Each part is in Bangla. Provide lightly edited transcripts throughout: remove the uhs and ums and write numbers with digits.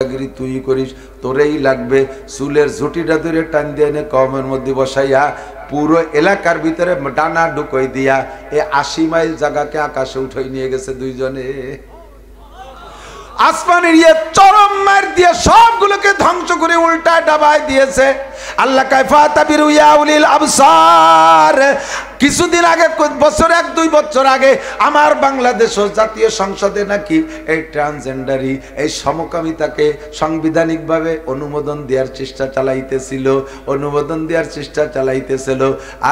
দাদাগিরি তুই করিস, তোরেই লাগবে। চুলের ঝুটিটা ধরে টান দিয়ে এনে কমের মধ্যে বসাইয়া পুরো এলাকার ভিতরে ডানা ঢুকই দিয়া 80 মাইল জায়গাকে আকাশে উঠাই নিয়ে গেছে দুইজনে। আসমানের চরম মার দিয়ে সবগুলোকে ধ্বংস করে উল্টায় ডাবায় দিয়েছে। আল্লাহ কাইফা তাবিরু ইয়া উলিল আবসার। কিছুদিন আগে, বছর 1-2 বছর আগে আমার বাংলাদেশ জাতীয় সংসদে নাকি এই ট্রান্সজেন্ডারি, এই সমকামিতাকে সাংবিধানিকভাবে অনুমোদন দেওয়ার চেষ্টা চালাইতেছিল।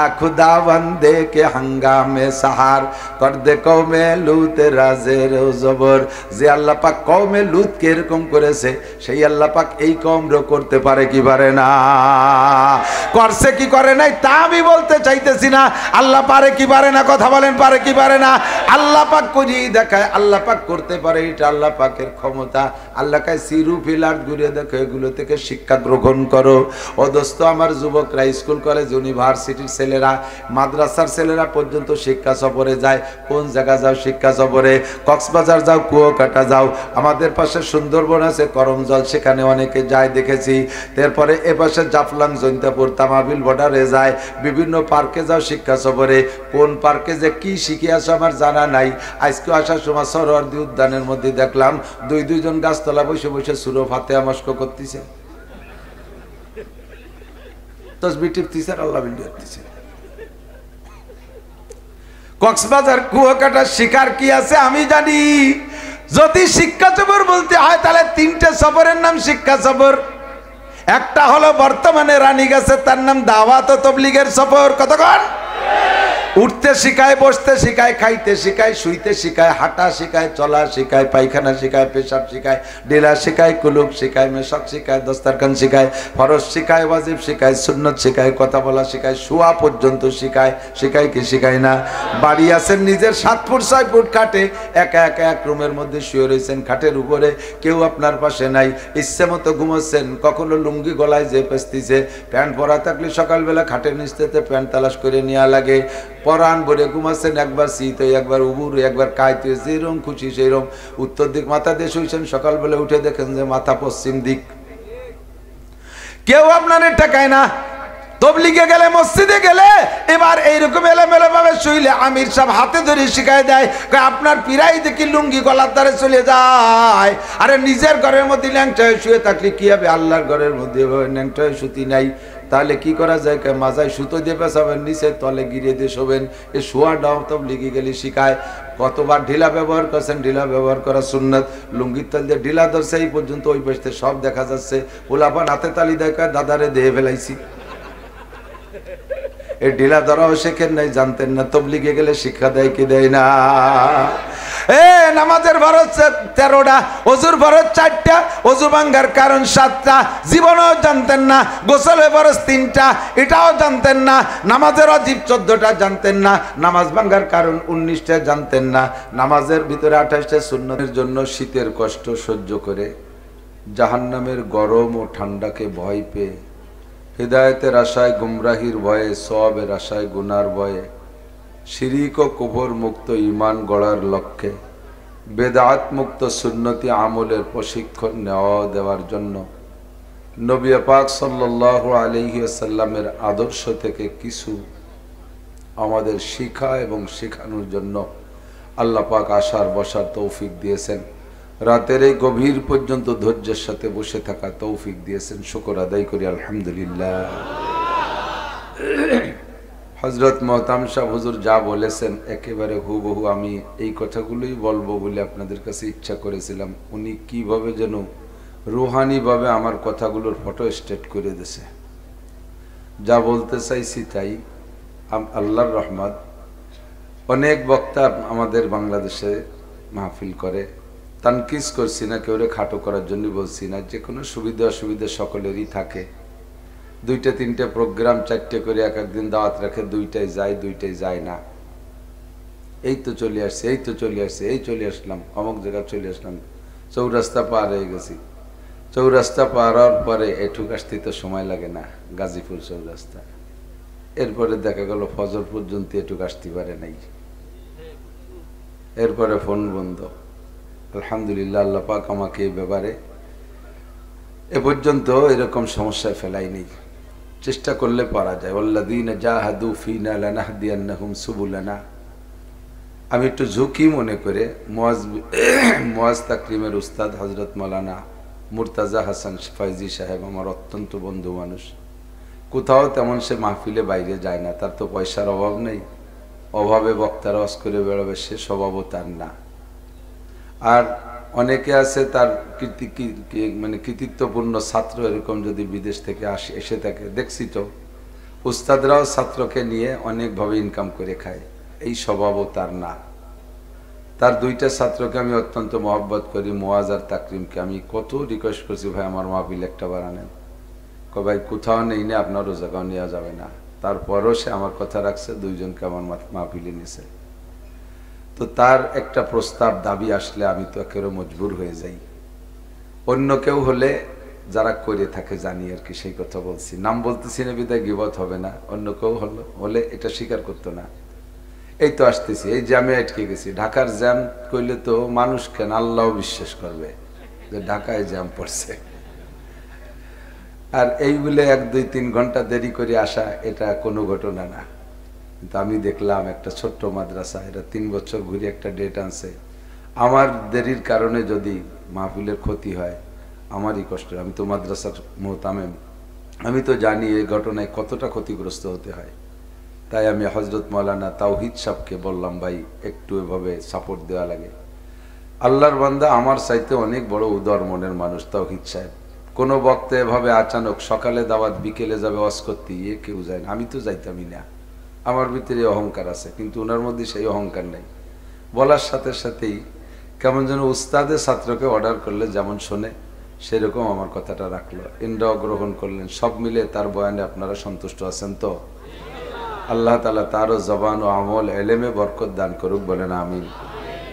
আখুদা বন্দে কে হাঙ্গামে সাহার কর দে কওমে লুত রাজের জবর। যে আল্লাহ পাক কওমে লুতকে এরকম করেছে, সেই আল্লাহ পাক এই কওমরও করতে পারে কি পারে না? করছে কি করে নাই তা আমি বলতে চাইতেছি না। আল্লাহ পারে কি পারে না? কথা বলেন, পারে কি পারে না? আল্লাহ পাক করিয়ে দেখায়, আল্লাহ পাক করতে পারে, এটা আল্লাহ পাকের ক্ষমতা। আল্লাহ কায় সিরু ফিলার ঘুরে দেখো, এগুলো থেকে শিক্ষা গ্রহণ করো। ও দোস্ত, আমার যুবকরা, স্কুল কলেজ ইউনিভার্সিটির ছেলেরা, মাদ্রাসার ছেলেরা পর্যন্ত শিক্ষা সফরে যায়। কোন জায়গা যাও শিক্ষা সফরে? কক্সবাজার যাও, কুয়াকাটা যাও, আমাদের পাশে সুন্দরবন আছে করমজল, সেখানে অনেকে যায় দেখেছি। তারপরে এ পাশে জাফলং, জৈন্তাপুর, তামাবিল বর্ডারে যায়। বিভিন্ন পার্কে যাও শিক্ষা সফরে। কোন পার্কে যে কি শিখে আসো আমার জানা নাই। আজকে আসার সময় সরোয়ার্দী উদ্যানের মধ্যে দেখলাম দুইজন গাছতলা বসে বসে সুরো ফাতেহা মস্ক করতেছে, তসবিহ টিপতেছে, আল্লাহ বিল্লাহ। কক্সবাজার কুয়াকাটা শিকার কি আছে আমি জানি। যদি শিক্ষা সফর বলতে হয় তাহলে 3টে সফরের নাম শিক্ষা সফর। একটা হলো বর্তমানে রানীগাছে, তার নাম দাওয়াত ও তাবলীগের সফর। কতক্ষণ? উঠতে শিখায়, বসতে শিখায়, খাইতে শিখায়, শুইতে শিখায়, হাঁটা শিখায়, চলা শিখায়, পায়খানা শিখায়, পেশাব শিখায়, ডিলা শিখায়, কুলুক শিখায়, মেশক শিখায়, দস্তারখান শিখায়, ফরজ শিখায়, ওয়াজিব শিখায়, সুন্নত শিখায়, কথা বলা শিখায়, শোয়া পর্যন্ত শিখায়। শিখায় কি শিখায় না? বাড়ি আছেন নিজের 7 ফুট 6 ফুট খাটে, একা একা এক রুমের মধ্যে শুয়ে রয়েছেন, খাটের উপরে কেউ আপনার পাশে নাই, ইচ্ছে মতো ঘুমোচ্ছেন। কখনো লুঙ্গি গলায় যে পেস্তিছে, প্যান্ট পরা থাকলে সকালবেলা খাটের নিচ থেকে প্যান্ট তালাশ করে নেওয়া লাগে। পরান ভরে ঘুমাচ্ছেন, একবার শীত হয়ে, একবার উবুর হয়ে, একবার কাইতে, যেরকম খুশি সেইরকম। উত্তর দিক মাথা দিয়ে শুয়েছেন, সকালবেলা উঠে দেখেন যে মাথা পশ্চিম দিক। কেউ আপনার ঠেকায় না। তবলিগে গেলে, মসজিদে গেলে এবার এইরকম এলোমেলো ভাবে শুইলে আমির সাহেব হাতে ধরে শিখায় দেয়, আপনার পীরাই দেখি লুঙ্গি গলার দ্বারে চলে যায়। আরে নিজের ঘরের মধ্যে ল্যাংটা হয়ে শুয়ে থাকলে কি হবে? আল্লাহর ঘরের মধ্যে ল্যাংটা হয়ে সুতি নাই, তাহলে কি করা যায়? মাজায় সুতো দিয়ে পেঁচাবেন, নিচে তলে গিরে দিয়ে শোবেন। এ শোয়া ডাও তবলিগে গেলে শিখায়। কতবার ঢিলা ব্যবহার করছেন? ঢিলা ব্যবহার করা সুন্নাত। লুঙ্গির তাল দিয়ে ঢিলা ধরছে, এই পর্যন্ত ওই পাশে সব দেখা যাচ্ছে। ওলাপান হাতে তালি দেখায়, দাদারে দেহে ফেলাইছি। এই ঢিলা ধরাও শেখেন নাই, জানতেন না। তবলিগে গেলে শিক্ষা দেয় কি দেয় না? নামাজের ফরজ 13টা, ওযুর ফরজ 4টা, ওযু ভাঙার কারণ 7টা, জীবনেও জানতেন না। গোসলের ফরজ 3টা, এটাও জানতেন না। নামাজের ওয়াজিব 14টা জানতেন না। নামাজ ভাঙার কারণ 19টা জানতেন না। নামাজের ভিতরে 28টা সুন্নতের জন্য শীতের কষ্ট সহ্য করে, জাহান্নামের গরম ও ঠান্ডাকে ভয় পেয়ে, হিদায়াতের আশায়, গুমরাহির ভয়ে, সওয়াবের আশায়, গুনার ভয়ে, শিরিক ও কুফর মুক্ত ঈমান গড়ার লক্ষ্যে বেদাত মুক্ত সুন্নতি আমলের প্রশিক্ষণ নেওয়া দেওয়ার জন্য নবী পাক সাল্লাল্লাহু আলাইহি ওয়াসাল্লামের আদর্শ থেকে কিছু আমাদের শিক্ষা এবং শেখানোর জন্য আল্লাহ পাক আসার বসার তৌফিক দিয়েছেন। রাতের এই গভীর পর্যন্ত ধৈর্যের সাথে বসে থাকা তৌফিক দিয়েছেন। শুকর আদায় করি আলহামদুলিল্লাহ। হযরত মোহতাম শাহ হুজুর যা বলেছেন একেবারে হুবহু আমি এই কথাগুলোই বলবো বলে আপনাদের কাছে ইচ্ছা করেছিলাম। উনি কিভাবে যেন রুহানিভাবে আমার কথাগুলোর ফটো স্টেট করে দিয়েছে। যা বলতে চাইছি তাই। আল্লাহর রহমত, অনেক বক্তা আমাদের বাংলাদেশে মাহফিল করে। তানকিস করছি না, কেউরে খাটো করার জন্য বলছি না। যে কোনো সুবিধা অসুবিধা সকলেরই থাকে। 2টা 3টে প্রোগ্রাম 4টে করে এক একদিন দাওয়াত রাখে, 2টাই যায় 2টাই যায় না। এই তো চলে আসছে, এই তো চলে আসছে, এই চলে আসলাম, অমুক জায়গায় চলে আসলাম, চৌরাস্তা পার হয়ে গেছি। চৌরাস্তা পার হওয়ার পরে এঠুক আসতে তো সময় লাগে না, গাজীপুর চৌরাস্তা। এরপরে দেখা গেল ফজর পর্যন্ত এটুক আসতে পারে নাই। এরপরে ফোন বন্ধ। আলহামদুলিল্লাহ, আল্লাহ পাক আমাকে এই ব্যাপারে এ পর্যন্ত এরকম সমস্যায় ফেলাইনি, চেষ্টা করলে পারা যায়। ওয়াল্লাযীনা জাহাদু ফীনা লানাহদিয়ান্নাহুম সুবুলানা। আমি একটু ঝুঁকি মনে করে মুয়াজ তাকরিমের উস্তাদ হযরত মাওলানা মুর্তাজা হাসান ফাইজি সাহেব আমার অত্যন্ত বন্ধু মানুষ, কোথাও তেমন সে মাহফিলে বাইরে যায় না, তার তো পয়সার অভাব নেই, অভাবে বক্তার ওয়াজ করে বেরোবে সে স্বভাবও তার না। আর অনেকে আছে তার মানে কৃতিত্বপূর্ণ ছাত্র এরকম যদি বিদেশ থেকে এসে থাকে, দেখছি তো উস্তাদরাও ছাত্রকে নিয়ে অনেকভাবে ইনকাম করে খায়, এই স্বভাবও তার না। তার দুইটা ছাত্রকে আমি অত্যন্ত মহব্বত করি, মুয়াজ আর তাকরিমকে। আমি কত রিকোয়েস্ট করছি, ভাই আমার মাহফিল একটা বানানেন, ভাই কোথাও নেই না, আপনারও জায়গাও নেওয়া যাবে না। তারপরও সে আমার কথা রাখছে, দুইজনকে আমার মাহফিলে নিছে। তো তার একটা প্রস্তাব দাবি আসলে আমি তো একেবারে মজবুর হয়ে যাই। অন্য কেউ হলে যারা করে থাকে জানি আর কি, সেই কথা বলছি, নাম বলতেছি না বিদায় গিবত হবে না। অন্য কেউ হলে এটা স্বীকার করতো না। এই তো আসতেছি, এই জ্যামে আটকে গেছি। ঢাকার জ্যাম করলে তো মানুষ কেন আল্লাহ বিশ্বাস করবে যে ঢাকায় জ্যাম পড়ছে। আর এই বলে 1-2-3 ঘন্টা দেরি করে আসা এটা কোনো ঘটনা না। কিন্তু আমি দেখলাম একটা ছোট্ট মাদ্রাসা, এটা 3 বছর ঘুরে একটা ডেট আনছে। আমার দেরির কারণে যদি মাহফিলের ক্ষতি হয় আমারই কষ্ট। আমি তো মাদ্রাসার মোহতামেম, আমি তো জানি এই ঘটনায় কতটা ক্ষতিগ্রস্ত হতে হয়। তাই আমি হযরত মাওলানা তাওহীদ সাহেবকে বললাম, ভাই একটু এভাবে সাপোর্ট দেওয়া লাগে। আল্লাহর বান্দা, আমার চাইতে অনেক বড় উদার মনের মানুষ তাওহীদ সাহেব। কোনো বক্তা এভাবে আচানক সকালে দাওয়াত বিকেলে যাবে ওয়াজ করতে, কেউ যায় না। আমি তো যাইতামই না, আমার ভিতরে অহংকার আছে, কিন্তু ওনার মধ্যে সেই অহংকার নেই। বলার সাথে সাথেই কেমন যেন উস্তাদের ছাত্রকে অর্ডার করলে যেমন শোনে সেরকম আমার কথাটা রাখলো, ইন্দ্রাও গ্রহণ করলেন। সব মিলে তার বয়ানে আপনারা সন্তুষ্ট আছেন তো? আল্লাহ তাআলা তারও জবান ও আমল এলেমে বরকত দান করুক, বলেন আমিন।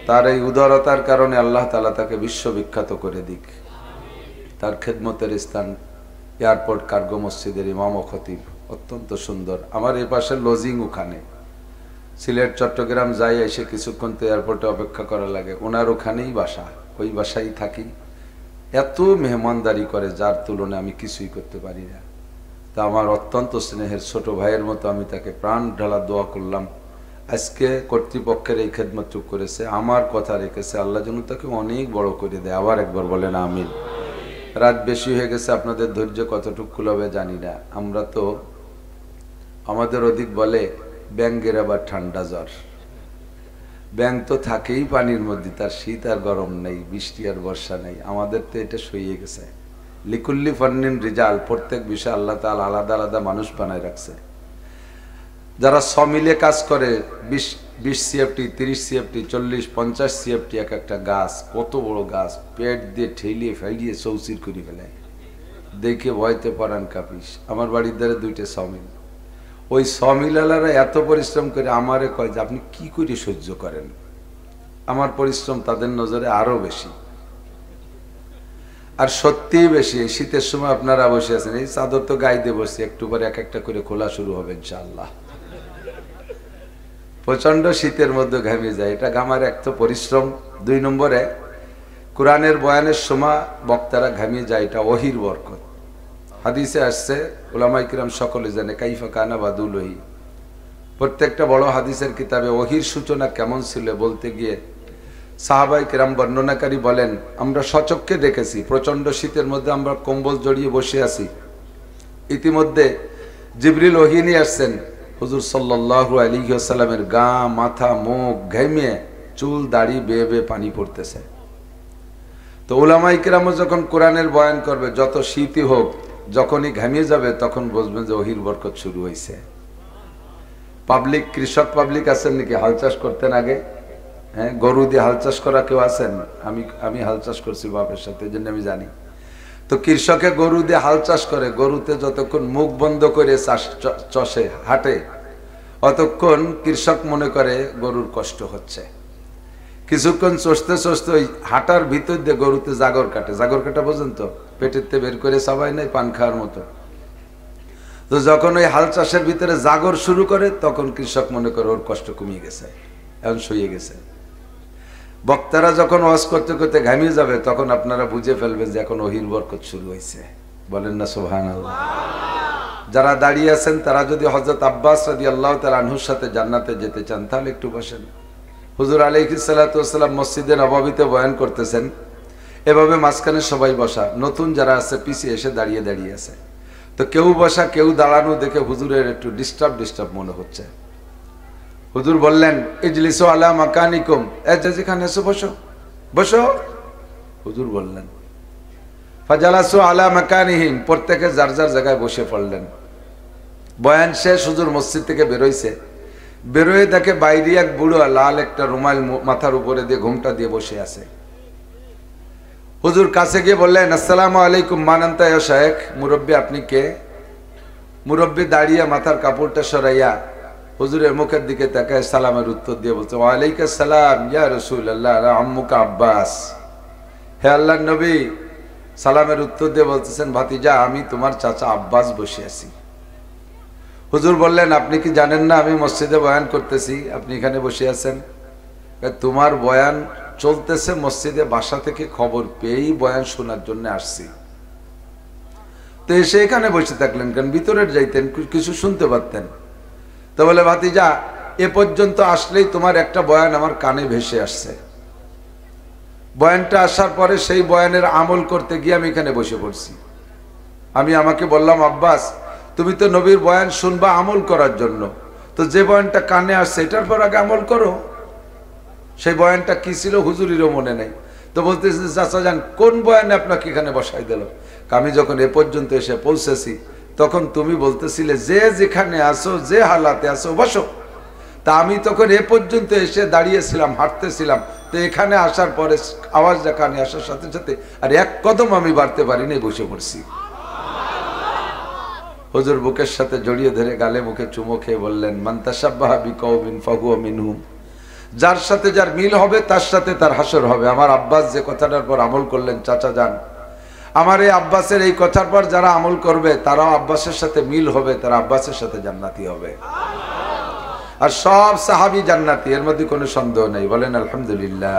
তার এই উদারতার কারণে আল্লাহ তাআলা তাকে বিশ্ববিখ্যাত করে দিক। তার খেদমতের স্থান এয়ারপোর্ট কার্গো মসজিদের ইমাম ও খতিব, অত্যন্ত সুন্দর। আমার এই পাশে লজিং, ওখানে সিলেট চট্টগ্রাম যাই এসে কিছুক্ষণ তো এয়ারপোর্টে অপেক্ষা করা লাগে, ওনার ওখানেই বাসা, ওই বাসায় থাকি। এত মেহমানদারি করে যার তুলনায় আমি কিছুই করতে পারি না। তা আমার অত্যন্ত স্নেহের ছোট ভাইয়ের মতো আমি তাকে প্রাণ ঢালা দোয়া করলাম। আজকে কর্তৃপক্ষের এই খেদমতটুকু করেছে, আমার কথা রেখেছে, আল্লাহ যেন তাকে অনেক বড় করে দেয়। আবার একবার বলেন আমিন। রাত বেশি হয়ে গেছে, আপনাদের ধৈর্য কতটুকু কুলাবে জানি না। আমরা তো আমাদের অধিক বলে ব্যাঙের আবার ঠান্ডা জ্বর। ব্যাঙ তো থাকেই পানির মধ্যে, তার শীত আর গরম নেই, বৃষ্টি আর বর্ষা নেই। আমাদের তো এটা সইয়ে গেছে। লিকুল্লি ফান্নিন রিজাল, প্রত্যেক বিষয়ে আল্লাহ তাআলা আলাদা আলাদা মানুষ বানায় রাখছে। যারা মিলে কাজ করে, 20 সিএফটি 30 সিএফটি 40-50 সিএফটি এক একটা গাছ, কত বড় গাছ, পেট দিয়ে ঠেলিয়ে ফেলিয়ে চৌচির করে ফেলায়, দেখে ভয়তে পরান কাঁপিস। আমার বাড়ির ধারে 2টা সমিল, ওই সমিলালারা এত পরিশ্রম করে আমারে কয় যে আপনি কি করে সহ্য করেন। আমার পরিশ্রম তাদের নজরে আরো বেশি, আর সত্যিই বেশি। এই শীতের সময় আপনারা বসে আছেন, এই চাদর তো গায়ে দিয়ে বসছি, একটু পরে এক একটা করে খোলা শুরু হবে ইনশাআল্লাহ। প্রচন্ড শীতের মধ্যে ঘামে যায়, এটা ঘামার এক তো পরিশ্রম। 2 নম্বরে কোরআনের বয়ানের সময় বক্তারা ঘামিয়ে যায়, এটা ওহির বরকত। হাদিসে আসছে, উলামায়ে কিরাম সকলে জানে, কাইফা কানা বাদুল ওহি। প্রত্যেকটা বড় হাদিসের কিতাবে ওহির সূচনা কেমন ছিল বলতে গিয়ে সাহাবায়ে কিরাম বর্ণনাকারী বলেন, আমরা সচক্ষে দেখেছি প্রচন্ড শীতের মধ্যে আমরা কম্বল জড়িয়ে বসে আছি, ইতিমধ্যে জিবরিল ওহী নিয়ে আসছেন। হুজুর সাল্লাল্লাহু আলাইহি ওয়াসাল্লামের গা, মাথা, মুখ ঘেমে, চুল দাড়ি বেয়ে বেয়ে পানি পড়তেছে। তো উলামায়ে কিরাম যখন কোরআনের বয়ান করবে, যত শীতই হোক, যখনই ঘামিয়ে যাবে তখন বুঝবেন যে ওহির বরকত শুরু হয়েছে। পাবলিক, কৃষক পাবলিক আছেন নাকি হাল চাষ করতেন আগে? হ্যাঁ, গরু দিয়ে হাল চাষ করা কেউ আছেন? আমি হাল চাষ করছি বাপের সাথে, এই জন্য আমি জানি। তো কৃষকে গরু দিয়ে হাল চাষ করে, গরুতে যতক্ষণ মুখ বন্ধ করে চাষ চষে হাঁটে, অতক্ষণ কৃষক মনে করে গরুর কষ্ট হচ্ছে। কিছুক্ষণ চষতে চষতে ওই হাঁটার ভিতর দিয়ে গরুতে জাগর কাটে। জাগর কাটা বোঝেন তো? পেটেতে বের করে সবাই নাই, পান খাওয়ার মতো। তো যখন ওই হাল চাষের ভিতরে জাগর শুরু করে, তখন কৃষক মনে করে ওর কষ্ট কমিয়ে গেছে, এখন সইয়ে গেছে। বক্তারা যখন ওয়াজ করতে করতে ঘামিয়ে যাবে তখন আপনারা বুঝে ফেলবেন যে এখন ওহির বরকত শুরু হয়েছে। বলেন না সুবহানাল্লাহ। যারা দাঁড়িয়ে আছেন তারা যদি হযরত আব্বাস রাদিয়াল্লাহু তাআলা আনহুর সাথে জান্নাতে যেতে চান তাহলে একটু বসেন। হুজুর আলাইহিস সালাতু ওয়াস সালাম মসজিদে নববীতে বয়ান করতেছেন, এভাবে মাঝখানে সবাই বসা, নতুন যারা আছে পিছিয়ে এসে দাঁড়িয়ে দাঁড়িয়ে আছে। তো কেউ বসা কেউ দাঁড়ানো দেখে হুজুরের একটু ডিস্টার্ব মনে হচ্ছে। হুজুর বললেন, ইজলিসু আলা মাকানিকুম, যেখানে এসে বসো বসো। হুজুর বললেন, ফাজালাসু আলা মাকানিহিম, প্রত্যেকে যার যার জায়গায় বসে পড়লেন। বয়ান শেষ, হুজুর মসজিদ থেকে বেরোইছে, বেরোয় দেখে বাইরে এক বুড়ো লাল একটা রুমাল মাথার উপরে দিয়ে ঘুমটা দিয়ে বসে আছে। হুজুর কাছে গিয়ে বললেন, আসসালামু আলাইকুম, মান আনতা ইয়া শাইখ, মুরব্বী আপনি কে? মুরব্বী দাঁড়িয়ে মাথার কাপড়টা সরাইয়া হুজুরের মুখের দিকে তাকায় সালামের উত্তর দিয়ে বলছে, ওয়ালাইকুম সালাম ইয়া রাসূলুল্লাহ, আম্মুকা আব্বাস। হে আল্লাহর নবী, সালামের উত্তর দিয়ে বলতেছেন, ভাতিজা আমি তোমার চাচা আব্বাস বসে আছি। হুজুর বললেন, আপনি কি জানেন না আমি মসজিদে বয়ান করতেছি, আপনি এখানে বসে আছেন? তোমার বয়ান চলতেছে মসজিদে, বাসা থেকে খবর পেয়েই বয়ান শোনার জন্য আসছি। তো এসে এখানে বসে থাকলেন কেন? ভিতরে যাইতেন, কিছু শুনতে পারতেন। তো বলে, ভাতিজা এ পর্যন্ত আসলেই তোমার একটা বয়ান আমার কানে ভেসে আসছে। বয়ানটা আসার পরে সেই বয়ানের আমল করতে গিয়ে আমি এখানে বসে পড়ছি। আমি আমাকে বললাম, আব্বাস তুমি তো নবীর বয়ান শুনবা আমল করার জন্য, তো যে বয়ানটা কানে আসছে এটার পর আগে আমল করো। সেই বয়ানটা কি ছিল হুজুরেরও মনে নেই। তো বলতেছে, চাচা যান কোন বয়ানে আপনাকে এখানে বসাই দিল? আমি যখন এ পর্যন্ত এসে পৌঁছেছি তখন তুমি বলতেছিলে যে যেখানে আসো, যে হালাতে আসো বসো। তা আমি তখন এ পর্যন্ত এসে দাঁড়িয়েছিলাম, হাঁটতেছিলাম। তো এখানে আসার পরে আওয়াজটা কানে আসার সাথে সাথে আর এক কদম আমি বাড়তে পারিনি, বসে পড়ছি। হুজুর বুকের সাথে জড়িয়ে ধরে গালে মুখে চুমো খেয়ে বললেন, মান তাশাব্বাহা বিকওমিন ফাহুয়া মিনহুম, যার সাথে যার মিল হবে তার সাথে তার হাসর হবে। আমার আব্বাস যে কথাটার পর আমল করলেন, চাচা যান আমার এই আব্বাসের এই কথার পর যারা আমল করবে তারাও আব্বাসের সাথে মিল হবে, তারা আব্বাসের সাথে জান্নাতি হবে। আর সব সাহাবী জান্নাতি, এর মধ্যে কোনো সন্দেহ নেই। বলেন আলহামদুলিল্লাহ।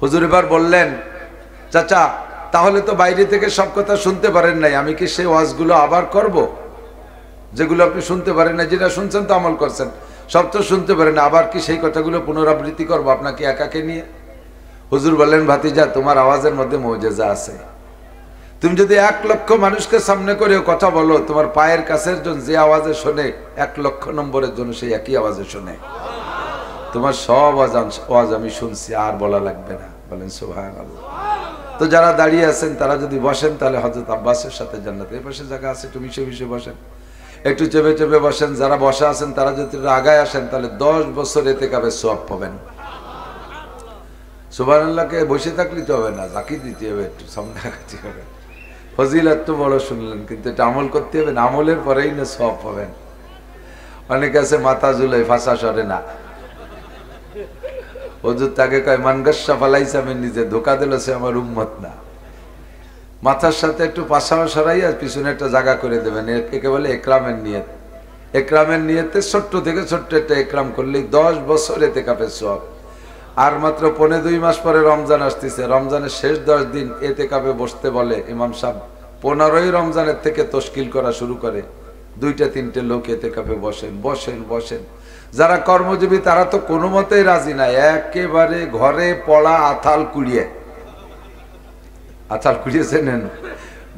হুজুর এবার বললেন, চাচা তাহলে তো বাইরে থেকে সব কথা শুনতে পারেন নাই, আমি কি সেই ওয়াজগুলো আবার করব? যেগুলো আপনি শুনতে পারেন না, যেটা শুনছেন তো আমল করছেন, সব তো শুনতে পারেন না, আবার কি সেই কথাগুলো পুনরাবৃত্তি করবো আপনাকে একাকে নিয়ে? হুজুর বললেন, ভাতিজা তোমার আওয়াজের মধ্যে মুজিজা আছে। তুমি যদি 1 লক্ষ মানুষকে সামনে করে কথা বলো, তোমার পায়ের কাছের জন যে আওয়াজে শোনে 1 লক্ষ নম্বরের জন্য সেই একই আওয়াজে শোনে। তোমার সব আওয়াজ আমি শুনছি, আর বলা লাগবে না। বলেন সুবহানাল্লাহ। তো যারা দাঁড়িয়ে আছেন তারা যদি বসেন তাহলে হযরত আব্বাসের সাথে জান্নাত। এই পাশে জায়গা আছে, একটু মিশে মিশে বসেন, একটু চেপে চেপে বসেন। যারা বসা আছেন তারা যদি আগায় আসেন তাহলে 10 বছর ইতিকাফের সওয়াব পাবেন। সুবহানাল্লাহকে বসে থাকলে তো হবে না, জাকি দিতে হবে, একটু সংখ্যা খাতে হবে। ফজিলত তো বড় শুনলেন, কিন্তু এটা আমল করতে হবে, আমলের পরেই না সওয়াব পাবেন। অনেকে আছে মাথা ঝুলাই ফাঁসা সরে না। হুজুর তাকে কয়, মান গাশশা ফালাইসা মিন্নি, যে ধোঁকা দিল সে আমার উম্মত না। মাথার সাথে একটু পাশাও সরাইয়া পিছনে একটা জায়গা করে দেবেন, একে বলে একরামের নিয়ত। একরামের নিয়তে ছোট্ট থেকে ছোট্ট একটা একরাম করলেই 10 বছর ইতিকাফের সওয়াব। আর মাত্র 1.5-2 মাস পরে রমজান আসতেছে, রমজানের শেষ 10 দিন ইতিকাফে বসতে বলে ইমাম সাহেব। 15ই রমজানের থেকে তশকিল করা শুরু করে, 2-3টে লোক ইতিকাফে বসেন বসেন বসেন। যারা কর্মজীবী তারা তো কোনো মতেই রাজি না, একেবারে ঘরে পড়া আথাল কুড়িয়ে। আথাল কুড়িয়েছেন?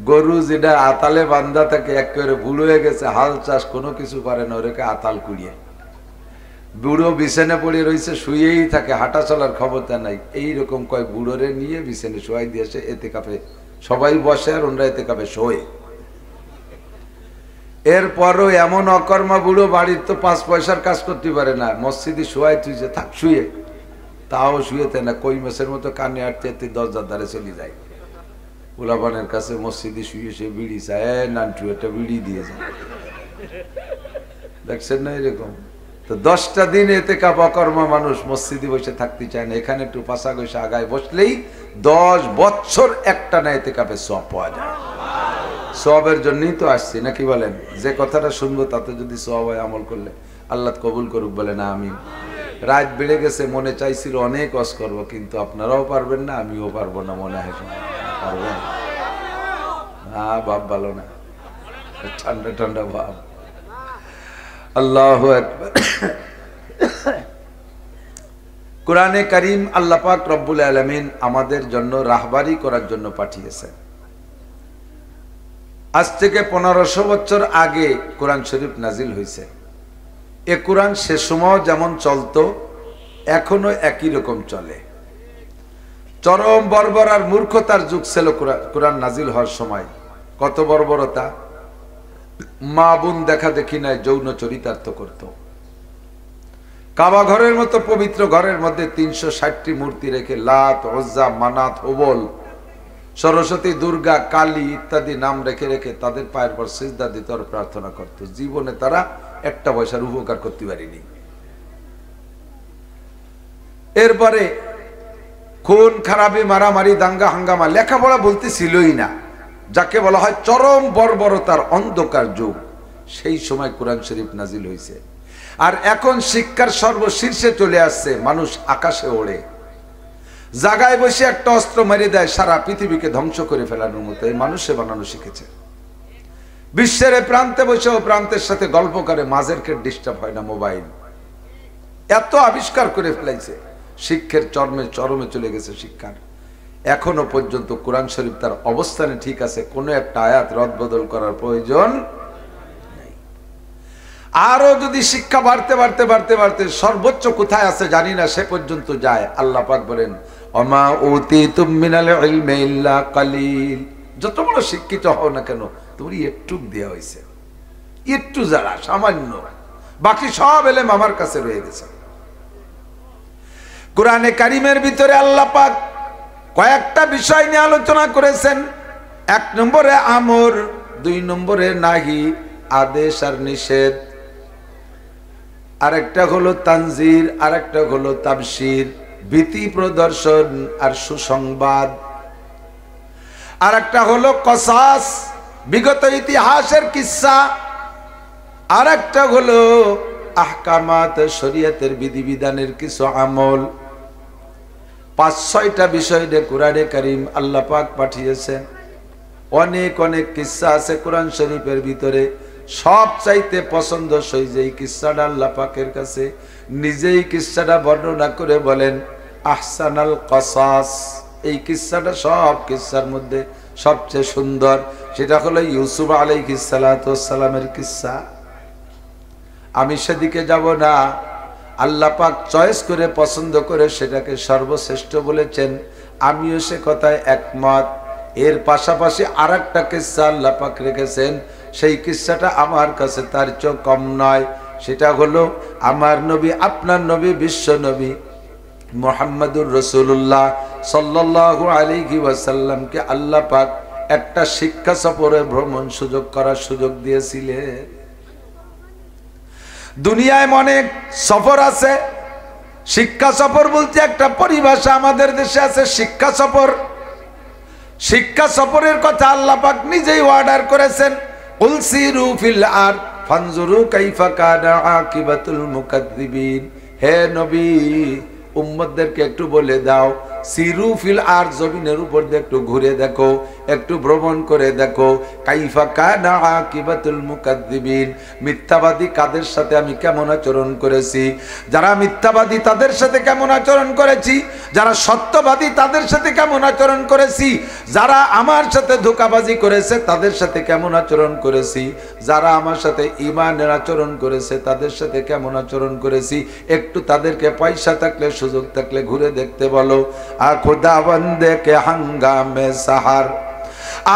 গরু যেটা আতালে বান্ধা থাকে, একেবারে বুড়ো হয়ে গেছে, হাল চাষ কোনো কিছু পারে না, ওরেকে আতাল কুড়িয়ে। বুড়ো বিছানে পড়ে রয়েছে, শুয়েই থাকে, হাঁটা চলার ক্ষমতা নাই। এইরকম কয় বুড়োরে নিয়ে বিছানে শোয়াই দিয়েছে ইতিকাফে। সবাই বসে আর ওনরা ইতিকাফে শোয়। এরপরও এমন অকর্মা বুড়ো, বাড়ির তো 5 পয়সার কাজ করতে পারে না, মসজিদে শোয়াই তুইছে, থাক শুয়ে। তাও শুয়েতে না, কই মাসের মতো কানে আটতে আটতে দরজার ধারে চলে যায়। উলাবানের কাছে মসজিদে শুয়ে সে বিড়ি চায়, নান্টু একটা বিড়ি দিয়ে যায়। দেখছেন না এরকম? তো 10টা দিন ইতিকাফ অকর্মা মানুষ মসজিদে বসে থাকতে চায় না, এখানে একটু পাশা ঘষে আগায় বসলেই 10 বছর একটানা ইতিকাফের সওয়াব পাওয়া যায়। সওয়াবের জন্যই তো আসছি, নাকি বলেন? যে কথাটা শুনবো তাতে যদি সওয়াব হয় আমল করলে, আল্লাহ কবুল করুক, বলে না আমিন। রাত বেড়ে গেছে, মনে চাইছিল অনেক ওয়াজ করব, কিন্তু আপনারাও পারবেন না, আমিও পারবো না, মনে হয় পারবেন না, বাপ ভালো না, ঠান্ডা ঠান্ডা ভাব। আল্লাহু আকবার। কোরআনে কারীম আল্লাহ পাক রব্বুল আলামিন আমাদের জন্য রাহবারি করার জন্য পাঠিয়েছেন। আজ থেকে 1500 বছর আগে কোরআন শরীফ নাজিল হয়েছে। এ কোরআন সে সময় যেমন চলতো এখনো একই রকম চলে। চরম বর্বর আর মূর্খতার যুগ ছিল কোরআন নাজিল হওয়ার সময়। কত বর্বরতা! মা বোন দেখা দেখি নাই যৌন চরিতার্থ করত। কাবা ঘরের মতো পবিত্র ঘরের মধ্যে 360টি মূর্তি রেখে লাত, উজ্জা, মানাত, হুবল, সরস্বতী, দুর্গা, কালী ইত্যাদি নাম রেখে রেখে তাদের পায়ের পর সিজদা দিত আর প্রার্থনা করত। জীবনে তারা একটা পয়সার উপকার করতে পারেনি। এরপরে খুন খারাপি, মারামারি, দাঙ্গা হাঙ্গামা, লেখাপড়া বলতে ছিলই না, যাকে বলা হয় চরম বর্বরতার অন্ধকার যুগ। সেই সময় কোরআন শরীফ নাজিল হয়েছে। আর এখন শিক্ষার সর্বশীর্ষে চলে আসছে, মানুষ আকাশে ওড়ে, জায়গায় বসে একটা অস্ত্র মেরে দেয়, সারা পৃথিবীকে ধ্বংস করে ফেলানোর মতো এই মানুষে বানানো শিখেছে। বিশ্বের প্রান্তে বসে ও প্রান্তের সাথে গল্প করে, মাঝের কে ডিস্টার্ব হয় না মোবাইল। এত আবিষ্কার করে ফেলাইছে, শিক্ষার চরমে চলে গেছে শিক্ষার। এখনো পর্যন্ত কোরআন শরীফ তার অবস্থানে ঠিক আছে, কোনো একটা আয়াত রদবদল করার প্রয়োজন নেই। আরো যদি শিক্ষা বাড়তে বাড়তে বাড়তে বাড়তে সর্বোচ্চ কোথায় আছে জানি না, সে পর্যন্ত যায়। আল্লাহ পাক বলেন, ওমা উতিতুম মিনাল ইলমি ইল্লা কালিল। যত বড় শিক্ষিত হও না কেন, তোমার একটু দেওয়া হয়েছে, একটু যারা সামান্য, বাকি সব এলেম আমার কাছে রয়ে গেছে। কোরআনে কারিমের ভিতরে আল্লাহ পাক কয়েকটা বিষয় নিয়ে আলোচনা করেছেন। 1 নম্বরে আমর, 2 নম্বরে নাহি, আদেশ আর নিষেধ, আরেকটা হলো তানজির, আরেকটা হলো তাবশির, ভীতি প্রদর্শন আর সুসংবাদ, আরেকটা হলো কসাস, বিগত ইতিহাসের কিস্সা, আরেকটা হলো আহকামাত, শরীয়তের বিধিবিধানের কিছু আমল। 5-6টা বিষয় নিয়ে কোরআনে কারীম আল্লাহ পাক পাঠিয়েছেন। অনেক অনেক কিস্সা আছে কোরআন শরীফের ভিতরে। সবচাইতে পছন্দসই যেই কিস্সাটা আল্লাহ পাকের কাছে, নিজেই কিস্সাটা বর্ণনা করে বলেন আহসানাল কসাস। এই কিস্সাটা সব কিস্সার মধ্যে সবচেয়ে সুন্দর, সেটা হলো ইউসুফ আলাইহিস সালাতু ওয়াস সালামের কিস্সা। আমি সেদিকে যাব না, আল্লাহ পাক চয়েস করে পছন্দ করে সেটাকে সর্বশ্রেষ্ঠ বলেছেন, আমিও সে কথায় একমত। এর পাশাপাশি আরেকটা কিস্সা আল্লাহ পাক রেখেছেন, সেই কিস্সাটা আমার কাছে তার চেয়ে কম নয়। সেটা হলো আমার নবী, আপনার নবী, বিশ্ব নবী মুহাম্মদুর রাসূলুল্লাহ সাল্লাল্লাহু আলাইহি ওয়াসাল্লামকে আল্লাহ পাক একটা শিক্ষা সফরে ভ্রমণ করার সুযোগ দিয়েছিলেন। দুনিয়ায় অনেক সফর আছে, শিক্ষা সফর বলতে একটা পরিভাষা আমাদের দেশে আছে শিক্ষা সফর। শিক্ষা সফরের কথা আল্লাহ পাক নিজেই অর্ডার করেছেন, কুল সিরু ফিল আরদ ফানজুরু কাইফা কানা আকিবাতুল মুকাদ্দিবিন। হে নবী, উম্মতদেরকে একটু বলে দাও, সিরু ফিল আরদ, জমিনের উপর দিয়ে একটু ঘুরে দেখো, একটু ভ্রমণ করে দেখো, কাইফা কানা আকিবাতুল মুকাদ্দিবিন, মিথ্যাবাদী কাদের সাথে আমি কেমন আচরণ করেছি। যারা মিথ্যাবাদী তাদের সাথে কেমন আচরণ করেছি, যারা সত্যবাদী তাদের সাথে কেমন আচরণ করেছি, যারা আমার সাথে ধোঁকাবাজি করেছে তাদের সাথে কেমন আচরণ করেছি, যারা আমার সাথে ঈমানের আচরণ করেছে তাদের সাথে কেমন আচরণ করেছি। একটু তাদেরকে পয়সা থাকলে, সুযোগ থাকলে ঘুরে দেখতে বলো। আখুদা বন্দে কে হাঙ্গামে সাহার,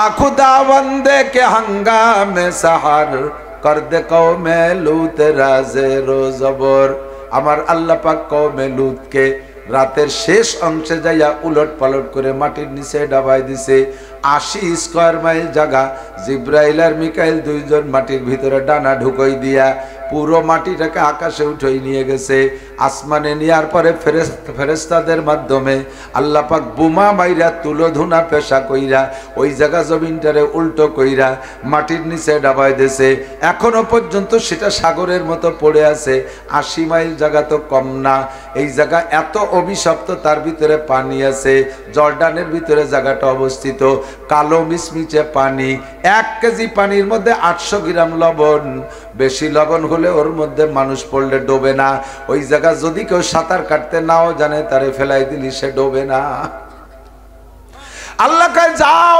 আখুদা বন্দে কে হাঙ্গামে সাহার, কর দে কওমে লূত রাজে রোজবর। আমার আল্লাহ পাক কওমে লূতকে রাতের শেষ অংশে যাইয়া উলট পালট করে মাটির নিচে ডাবাই দিছে। 80 স্কয়ার মাইল জায়গা, জিব্রাইল আর মিকাইল দুইজন মাটির ভিতরে ডানা ঢুকাই দিয়া পুরো মাটিটাকে আকাশে উঠাই নিয়ে গেছে। আসমানে নেওয়ার পরে ফেরেশতাদের মাধ্যমে আল্লাহ পাক বোমা মাইরা তুলোধুনা পেশা কইরা ওই জায়গা জমিনটারে উল্টো কইরা মাটির নিচে ডাবাই দিয়েছে। এখনো পর্যন্ত সেটা সাগরের মতো পড়ে আছে। 80 মাইল জায়গা তো কম না। এই জায়গা এত অভিশপ্ত, তার ভিতরে পানি আছে। জর্ডানের ভিতরে জায়গাটা অবস্থিত। কালো মিচমিচে পানি। 1 কেজি পানির মধ্যে 800 গ্রাম লবণ। বেশি লবণ হলে ওর মধ্যে মানুষ পড়লে ডোবে না। ওই জায়গা যদি কেউ সাঁতার কাটতে নাও জানে, তারে ফেলাই দিলি সে ডোবে না। আল্লাহ কয় যাও,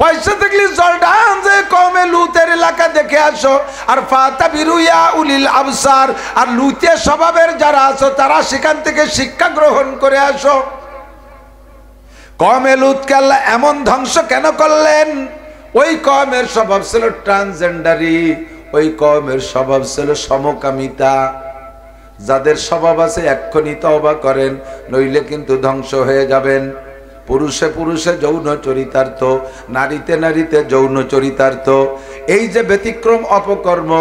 পয়সা দেখলি জর্ডান যে কওমে লুতের এলাকা দেখে আসো। আর ফাতাবিরু ইয়া উলিল আবসার, আর লুতে স্বভাবের যারা আছো তারা সেখান থেকে শিক্ষা গ্রহণ করে আসো। কওমে লুতকে আল্লাহ এমন ধ্বংস কেন করলেন? ওই কওমের স্বভাব ছিল ট্রান্সজেন্ডারি, ওই কওমের স্বভাব ছিল সমকামিতা। যাদের স্বভাব আছে এক্ষুনি তওবা করেন, নইলে কিন্তু ধ্বংস হয়ে যাবেন। পুরুষে পুরুষে যৌন চরিতার্থ, নারীতে নারীতে যৌন চরিতার্থ, এই যে ব্যতিক্রম অপকর্ম,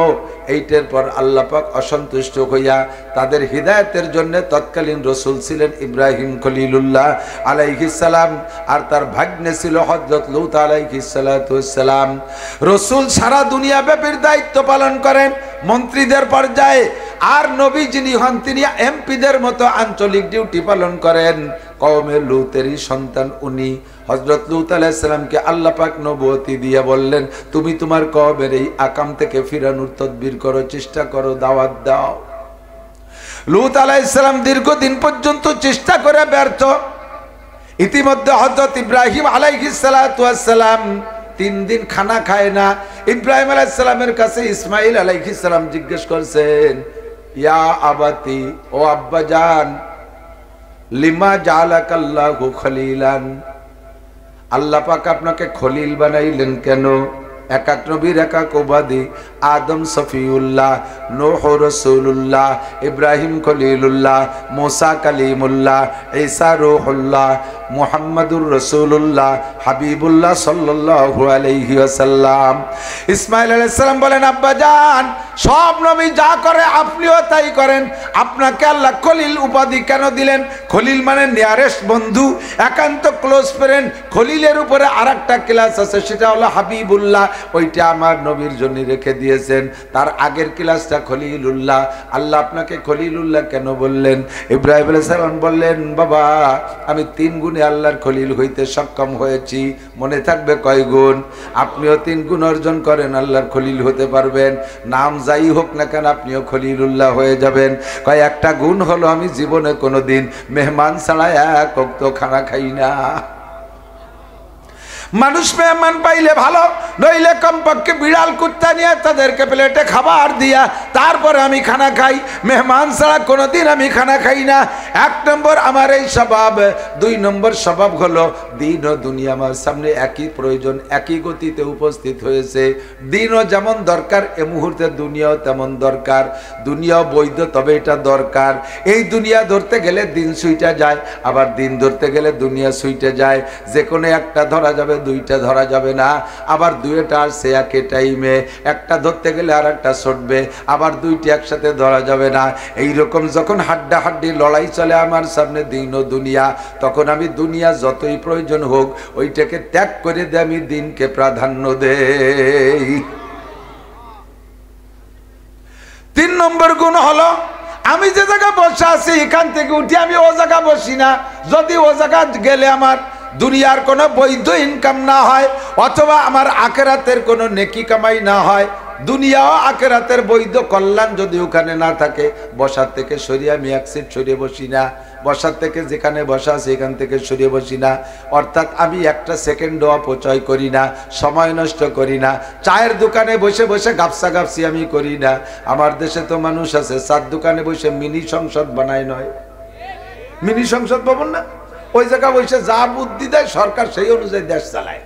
এইটার পর আল্লাহ পাক অসন্তুষ্ট হইয়া তাদের হিদায়াতের জন্য তৎকালীন রসুল ছিলেন ইব্রাহিম খলিলুল্লাহ আলাইহিস সালাম, আর তার ভাগ্নে ছিল হযরত লূত আলাইহিস সালাম। রসুল সারা দুনিয়া ব্যাপীর দায়িত্ব পালন করেন মন্ত্রীদের পর্যায়ে, আর নবী যিনি হন তিনি এমপিদের মতো আঞ্চলিক ডিউটি পালন করেন। কওমে লূতেরই সন্তান উনি। হযরত লূত আলাইহিস সালামকে আল্লাহ পাক নবুয়তি দিয়ে বললেন, তুমি তোমার কওমের এই আকাম থেকে ফিরানোর তদবির করো, চেষ্টা করো, দাওয়াত দাও। লূত আলাইহিস সালাম দীর্ঘদিন পর্যন্ত চেষ্টা করে ব্যর্থ। ইতিমধ্যে হযরত ইব্রাহিম আলাইহিস সালাম 3 দিন খানা খায় না। ইব্রাহিম আলাইহিস সালামের কাছে ইসমাইল আলাইহিস সালাম জিজ্ঞেস করছেন, ইয়া আবাতি, ও আব্বাজান, লিমা জালাকাল্লাহু খলিলান, আল্লাহ পাক আপনাকে খলিল বানাইলেন কেন? এক এক নবীর এক এক উপাধি। আদম সফিউল্লাহ, নূহ রাসূলুল্লাহ, ইব্রাহিম খলিলুল্লাহ, মুসা কালিমুল্লাহ, ঈসা রূহুল্লাহ, মুহাম্মাদুর রাসূলুল্লাহ, হাবিবুল্লাহ সাল্লাল্লাহু আলাইহি ওয়াসাল্লাম। ইসমাইল আলাইহিস সালাম বলেন, আব্বা জান, সব নবী যা করে আপনিও তাই করেন, আপনাকে আল্লাহ খলিল উপাধি কেন দিলেন? খলিল মানে নিয়ারেস্ট বন্ধু, একান্ত ক্লোজ ফ্রেন্ড। খলিলের উপরে আরেকটা ক্লাস আছে, সেটা হলো হাবিবুল্লাহ, ওইটা আমার নবীর জন্য রেখে দিয়েছেন। তার আগের ক্লাসটা খলিলুল্লাহ। আল্লাহ আপনাকে খলিলুল্লাহ কেন বললেন? ইব্রাহিম আলাইহিস সালাম বললেন, বাবা, আমি 3 গুণে আল্লাহর খলিল হইতে সক্ষম হয়েছি। মনে থাকবে কয় গুণ? আপনিও 3 গুণ অর্জন করেন, আল্লাহর খলিল হতে পারবেন। নাম যাই হোক না কেন, আপনিও খলিলুল্লাহ হয়ে যাবেন। কয় একটা গুণ হলো, আমি জীবনে কোনোদিন মেহমান ছাড়া এক ওয়াক্ত খানা খাই না। মানুষ মেহমান পাইলে ভালো, নইলে কমপক্ষে বিড়াল কুত্তা নিয়ে তাদেরকে প্লেটে খাবার দিয়া তারপরে আমি খানা খাই। মেহমান ছাড়া কোনোদিন আমি খানা খাই না। 1 নম্বর আমার এই স্বভাব। 2 নম্বর স্বভাব হলো, দিন ও দুনিয়া আমার সামনে একই প্রয়োজন, একই গতিতে উপস্থিত হয়েছে। দিনও যেমন দরকার এ মুহূর্তে দুনিয়াও তেমন দরকার। দুনিয়াও বৈধ, তবে এটা দরকার। এই দুনিয়া ধরতে গেলে দিন সুইটা যায়, আবার দিন ধরতে গেলে দুনিয়া সুইটে যায়। যে কোনো একটা ধরা যাবে, 2টা ধরা যাবে না। আবার 2টা আসছে একই টাইমে, একটা ধরতে গেলে আর একটা ছুটবে, আবার 2টি একসাথে ধরা যাবে না। এইরকম যখন হাড্ডাহাড্ডি লড়াই চলে আমার সামনে দিন ও দুনিয়া, তখন আমি দুনিয়া যতই প্রয়োজন হোক ওইটাকে ত্যাগ করে দিয়ে আমি দিনকে প্রাধান্য দেই। 3 নম্বর গুণ হলো, আমি যে জায়গায় বসে আছি এখান থেকে উঠে আমি ও জায়গা বসি না। যদি ও জায়গা গেলে আমার দুনিয়ার কোনো বৈধ ইনকাম না হয়, অথবা আমার আখিরাতের কোনো নেকি কামাই না হয়, দুনিয়া ও আখিরাতের বৈধ কল্যাণ যদি ওখানে না থাকে, বসার থেকে সরিয়ে আমি 1 সিট সরিয়ে বসি না। বসার থেকে যেখানে বসা আছে এখান থেকে সরিয়ে বসি না। অর্থাৎ আমি একটা সেকেন্ডও অপচয় করি না, সময় নষ্ট করি না। চায়ের দোকানে বসে বসে গাপসা গাপসি আমি করি না। আমার দেশে তো মানুষ আছে চার দোকানে বসে মিনি সংসদ বানায়, নয় মিনি সংসদ ভবন না, ওই জায়গা বসে যা বুদ্ধি দেয় সরকার সেই অনুযায়ী দেশ চালায়।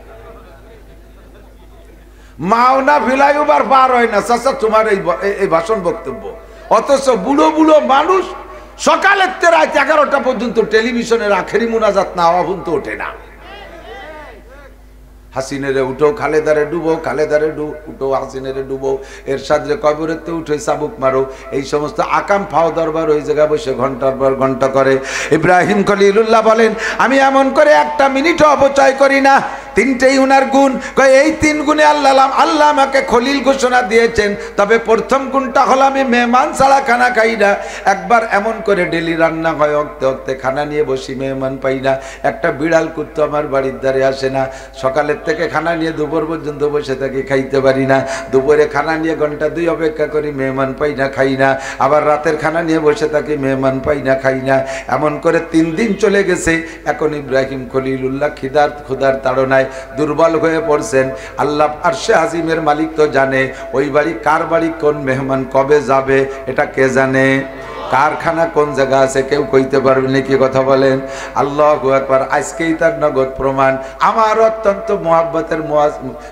মাওনা ফ্লাইওভার পার হয় না চাচা তোমার এই ভাষণ বক্তব্য। অথচ বুড়ো বুড়ো মানুষ সকালের থেকে রাত 11টা পর্যন্ত টেলিভিশনের আখেরি মুনাজাত না হওয়া পর্যন্ত ওঠে না। হাসিনেরে উঠো, খালেদারে ডুবো, খালেদারে উঠো, হাসিনেরে ডুবো, এর সাথে কবরেতে উঠে চাবুক মারো, এই সমস্ত আকাম ফাও দরবার ওই জায়গায় বসে ঘন্টার পর ঘন্টা করে। ইব্রাহিম খলিলুল্লাহ বলেন, আমি এমন করে একটা মিনিটও অপচয় করি না। তিনটেই উনার গুণ, এই তিন গুণে আল্লাহ আমাকে খলিল ঘোষণা দিয়েছেন। তবে প্রথম গুণটা হলো আমি মেহমান ছাড়া খানা খাই না। একবার এমন করে ডেলি রান্না হয়, অক্তে অক্তে খানা নিয়ে বসি, মেহমান পাই না। একটা বিড়াল কুত্তো আমার বাড়ির ধারে আসে না। সকালের থেকে খানা নিয়ে দুপুর পর্যন্ত বসে থাকি, খাইতে পারি না। দুপুরে খানা নিয়ে ঘন্টা 2 অপেক্ষা করি, মেহমান পাই না, খাই না। আবার রাতের খানা নিয়ে বসে থাকি, মেহমান পাই না, খাই না। এমন করে 3 দিন চলে গেছে। এখন ইব্রাহিম খলিলুল্লাহ ক্ষুধার তাড়নায় দুর্বল হয়ে পড়ছেন। আল্লাহ আরশে আজিমের মালিক তো জানে ওই বাড়ি কার বাড়ি, কোন মেহমান কবে যাবে, এটা কে জানে? কারখানা কোন জায়গা আছে কেউ কইতে পারবে নাকি? কথা বলেন। আল্লাহু আকবার। আজকেই তার নগদ প্রমাণ। আমার অত্যন্ত মোহাব্বতের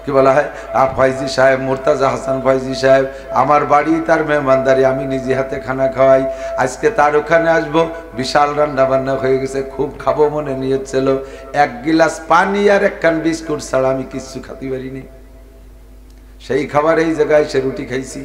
কি বলা হয় ফয়জি সাহেব, মুর্তাজা হাসান ফয়জি সাহেব, আমার বাড়ি তার মেহমানদারি, আমি নিজে হাতে খানা খাওয়াই। আজকে তার ওখানে আসবো, বিশাল রান্না বান্না হয়ে গেছে, খুব খাবো মনে নিয়েছিল। 1 গিলাস পানি আর 1 কান বিস্কুট ছাড়া আমি কিচ্ছু খাতে পারিনি। সেই খাবার এই জায়গায় সে রুটি খাইছি।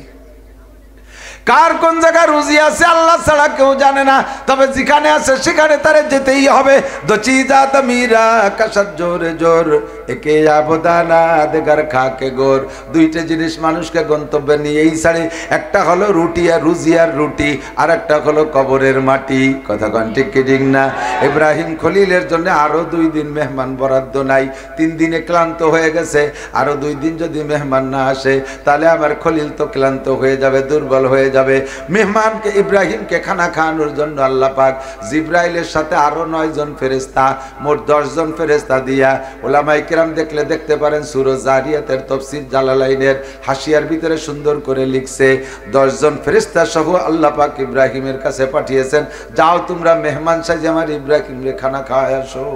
কার কোন জায়গায় রুজি আছে আল্লাহ ছাড়া কেউ জানে না। তবে যেখানে আছে সেখানে তারে যেতেই হবে। দচিজাত মীরা কাসার জোরে জোর, একে আবদানা দেগার খাকে গোর। 2টে জিনিস মানুষকে গন্তব্যে নিয়েই ছাড়ে। একটা হলো রুটি আর রুজি আর রুটি, আর একটা হলো কবরের মাটি। কথা কন ঠিক কি ঠিক না? ইব্রাহিম খলিলের জন্য আরো 2 দিন মেহমান বরাদ্দ নাই। 3 দিনে ক্লান্ত হয়ে গেছে। আরো 2 দিন যদি মেহমান না আসে তাহলে আমার খলিল তো ক্লান্ত হয়ে যাবে, দুর্বল হয়ে যাবে। মেহমানকে ইব্রাহিমকে খানা খাওয়ানোর জন্য আল্লাহ পাক জিব্রাইলের সাথে আরো 9 জন ফেরেশতা, মোট 10 জন ফেরেশতা দিয়া, উলামায়ে কিরাম দেখলে দেখতে পারেন সূরা জারিয়াতের তাফসীর জালালাইনের হাসিয়ার ভিতরে সুন্দর করে লিখছে 10 জন ফেরেশতা সহ আল্লাহ পাক ইব্রাহিমের কাছে পাঠিয়েছেন, যাও তোমরা মেহমান সাজে আমার ইব্রাহিমকে খানা খাওয়ায় আসো।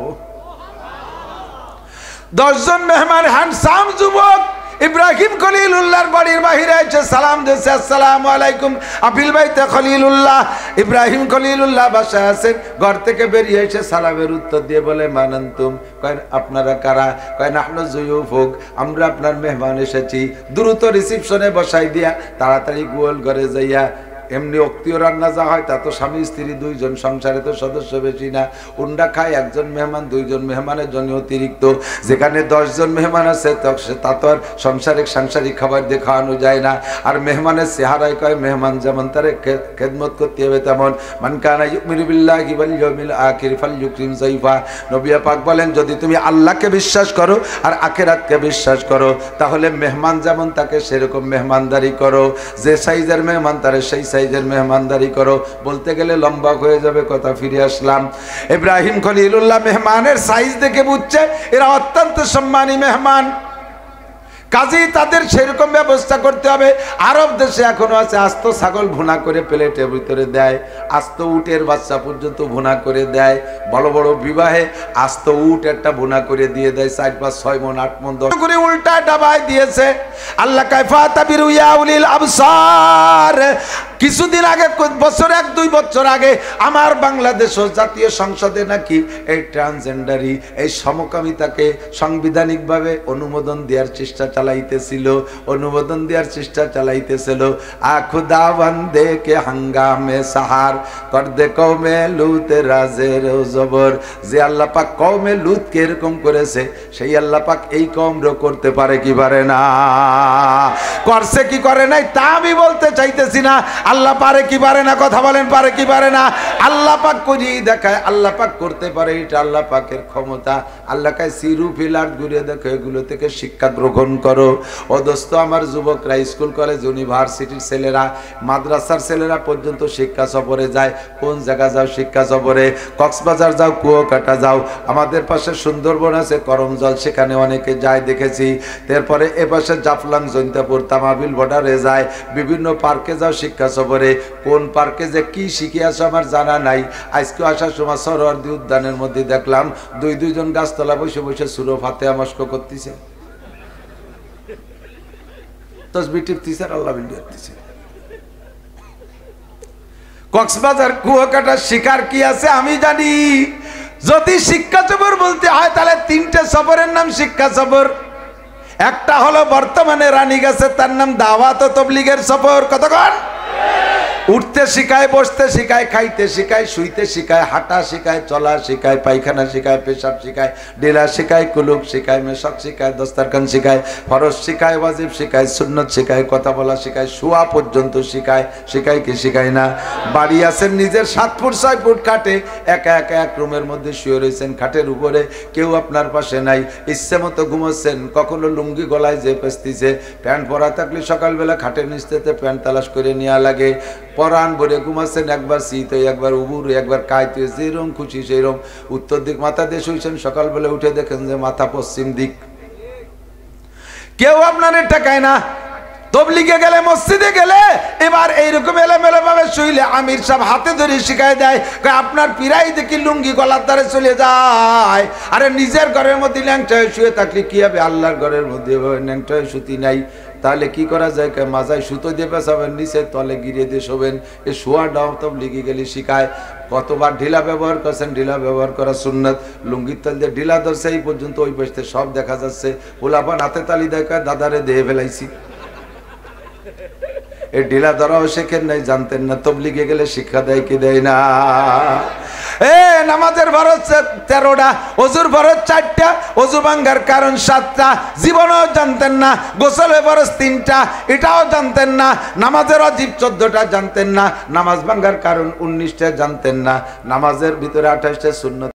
10 জন মেহমান হ্যান্ডসাম যুবক ইব্রাহিম খলিলুল্লাহর বাড়ির বাহিরে এসে সালাম দিয়েছে, আসসালামু আলাইকুম আপিল বাইতে খলিলুল্লাহ। ইব্রাহিম খলিলুল্লাহ বাসায় আছেন। ঘর থেকে বেরিয়ে এসে সালামের উত্তর দিয়ে বলে, মানান্তুম, কয় আপনারা কারা? কয় নাহনু যুয়ুফুক, আমরা আপনার মেহমান এসেছি। দ্রুত রিসিপশনে বসাই দিয়া তাড়াতাড়ি গোয়াল ঘরে যাইয়া, এমনি অক্তীয় রান্না যা হয় তা তো স্বামী স্ত্রী 2 জন, সংসারে তো সদস্য বেশি না। উন্ডা খায় 1 জন মেহমান, 2 জন মেহমানের জন্য অতিরিক্ত। যেখানে 10 জন মেহমান আছে তা তো আর সাংসারিক খাবার দিয়ে খাওয়ানো যায় না। আর মেহমানের চেহারায় কয় মেহমান যেমন তারে খেদমত করতে হবে তেমন। মান কানা ইউমিনু বিল্লাহি ওয়াল ইয়াউমিল আখির ফালইউকরিম যায়ফা। নবী পাক বলেন, যদি তুমি আল্লাহকে বিশ্বাস করো আর আখিরাতকে বিশ্বাস করো তাহলে মেহমান যেমন তাকে সেরকম মেহমানদারি করো। যে সাইজের মেহমান তারে সেই সাইজের মেহমানদারি করো। বলতে গেলে লম্বা হয়ে যাবে, কথা ফিরে আসলাম। ইব্রাহিম খলিলুল্লাহ মেহমানের সাইজ দেখে বুঝছে এরা অত্যন্ত সম্মানী মেহমান, কাজেই তাদের সেরকম ব্যবস্থা করতে হবে। আরব দেশে এখনো আছে আস্ত ছাগল ভুনা করে প্লেটের ভিতরে দেয়, আস্ত উটের বাচ্চা পর্যন্ত ভুনা করে দেয়। বড় বড় বিবাহে আস্ত উট একটা ভুনা করে দিয়ে দেয়, 4, 5, 6 মণ 8 মণ 10 করে উল্টা ডাবায় দিয়েছে। আল্লাহ কাইফা তাবিরু ইয়া উলিল আবসার। কিছুদিন আগে, বছর 1-2 বছর আগে আমার বাংলাদেশ জাতীয় সংসদে নাকি এই ট্রান্সজেন্ডারি, এই সমকামিতাকে সাংবিধানিকভাবে অনুমোদন দেওয়ার চেষ্টা চালাইতেছিল, আখুদা বন্দে কে হাঙ্গামে সাহার কর দে কওমে লুত রাজের জবর। যে আল্লাহ পাক কওমে লুতকে এরকম করেছে, সেই আল্লাহ পাক এই কওমরও করতে পারে কি পারে না? করছে কি করে নাই তা আমি বলতে চাইতেছি না। আল্লাহ পারে কি পারে না? কথা বলেন, পারে কি পারে না? আল্লাহ পাক করিয়ে দেখায়, আল্লাহ পাক করতে পারে, এটা আল্লাহ পাকের ক্ষমতা। আল্লাহ কায় সিরু ফিলার ঘুরে দেখো, এগুলো থেকে শিক্ষা গ্রহণ করো। ও দোস্ত, আমার যুবকরা, স্কুল কলেজ ইউনিভার্সিটির ছেলেরা, মাদ্রাসার ছেলেরা পর্যন্ত শিক্ষা সফরে যায়। কোন জায়গা যাও শিক্ষা সফরে? কক্সবাজার যাও, কুয়াকাটা যাও, আমাদের পাশে সুন্দরবন আছে করমজল, সেখানে অনেকে যায় দেখেছি। তারপরে এ পাশে জাফলং, জৈন্তাপুর, তামাবিল বর্ডারে যায়। বিভিন্ন পার্কে যাও শিক্ষা সফরে। কোন পার্কে যে কি শিখে আসো আমার জানা নাই। আজকে আসার সময় সরোয়ার্দী উদ্যানের মধ্যে দেখলাম 2 জন গাছতলা বসে বসে সূরা ফাতিহা মস্ক করতেছে, তাসবিহ টিপতেছে, আল্লাহ বিল্লাহ। কক্সবাজার কুয়াকাটা শিকার কি আছে আমি জানি। যদি শিক্ষা সফর বলতে হয় তাহলে 3টে সফরের নাম শিক্ষা সফর। একটা হলো বর্তমানে রানীগাছে, তার নাম দাওয়াত ও তাবলীগের সফর। কতক্ষণ? উঠতে শিখায়, বসতে শিখায়, খাইতে শিখায়, শুইতে শিখায়, হাঁটা শিখায়, চলা শিখায়, পায়খানা শিখায়, পেশাব শিখায়, ডেলা শিখায়, কুলুক শিখায়, মেশাক শিখায়, দস্তারখান শিখায়, ফরজ শিখায়, ওয়াজিব শিখায়, সুন্নত শিখায়, কথা বলা শিখায়, শোয়া পর্যন্ত শিখায়। শিখায় কি শিখায় না? বাড়ি আছেন নিজের 7 ফুট 6 ফুট খাটে, একা একা এক রুমের মধ্যে শুয়ে রয়েছেন, খাটের উপরে কেউ আপনার পাশে নাই, ইচ্ছে মতো ঘুমোচ্ছেন, কখনো লুঙ্গি গলায় যে পেস্তিছে, প্যান্ট পরা থাকলে সকালবেলা খাটের নিচ থেকে প্যান্ট তালাশ করে নেওয়া লাগে, পরান ভরে ঘুমাচ্ছেন, একবার শীত হয়ে, একবার উবুর হয়ে, একবার কাইতে, যেরকম খুশি সেইরকম উত্তর দিক মাথা দিয়ে শুয়েছেন, সকালবেলা উঠে দেখেন যে মাথা পশ্চিম দিক। কেউ আপনার টেকায় না। তবলিগে গেলে, মসজিদে গেলে এবার এইরকম এলোমেলো ভাবে শুইলে আমির সাহেব হাতে ধরে শিখায় দেয়, আপনার পিরাই দেখি লুঙ্গি গলার দ্বারে চলে যায়। আরে নিজের ঘরের মধ্যে ল্যাংটা হয়ে শুয়ে থাকলে কি হবে? আল্লাহর ঘরের মধ্যে ল্যাংটা হয়ে সুতি নাই, তাহলে কি করা যায়? মাজায় সুতো দিয়ে পেঁচাবেন, নিচে তলে গিরে দিয়ে শোবেন। এই শোয়াটাও তবলিগে গেলে শিখায়। কতবার ঢিলা ব্যবহার করছেন? ঢিলা ব্যবহার করা সুন্নাত। লুঙ্গির তাল দিয়ে ঢিলা ধরছে, এই পর্যন্ত ওই পাশে সব দেখা যাচ্ছে। ওলাপান হাতে তালি দেখা, দাদারে দেহে ফেলাইছি। এই ঢিলা ধরাও শেখেন নাই, জানতেন না। তবলিগে গেলে শিক্ষা দেয় কি দেয় না? নামাজের ফরজ 13টা, ওযুর ফরজ 4টা, ওযু ভাঙার কারণ 7টা, জীবনেও জানতেন না। গোসলের ফরজ 3টা, এটাও জানতেন না। নামাজের ওয়াজিব 14টা জানতেন না। নামাজ ভাঙার কারণ 19টা জানতেন না। নামাজের ভিতরে 28টা সুন্নত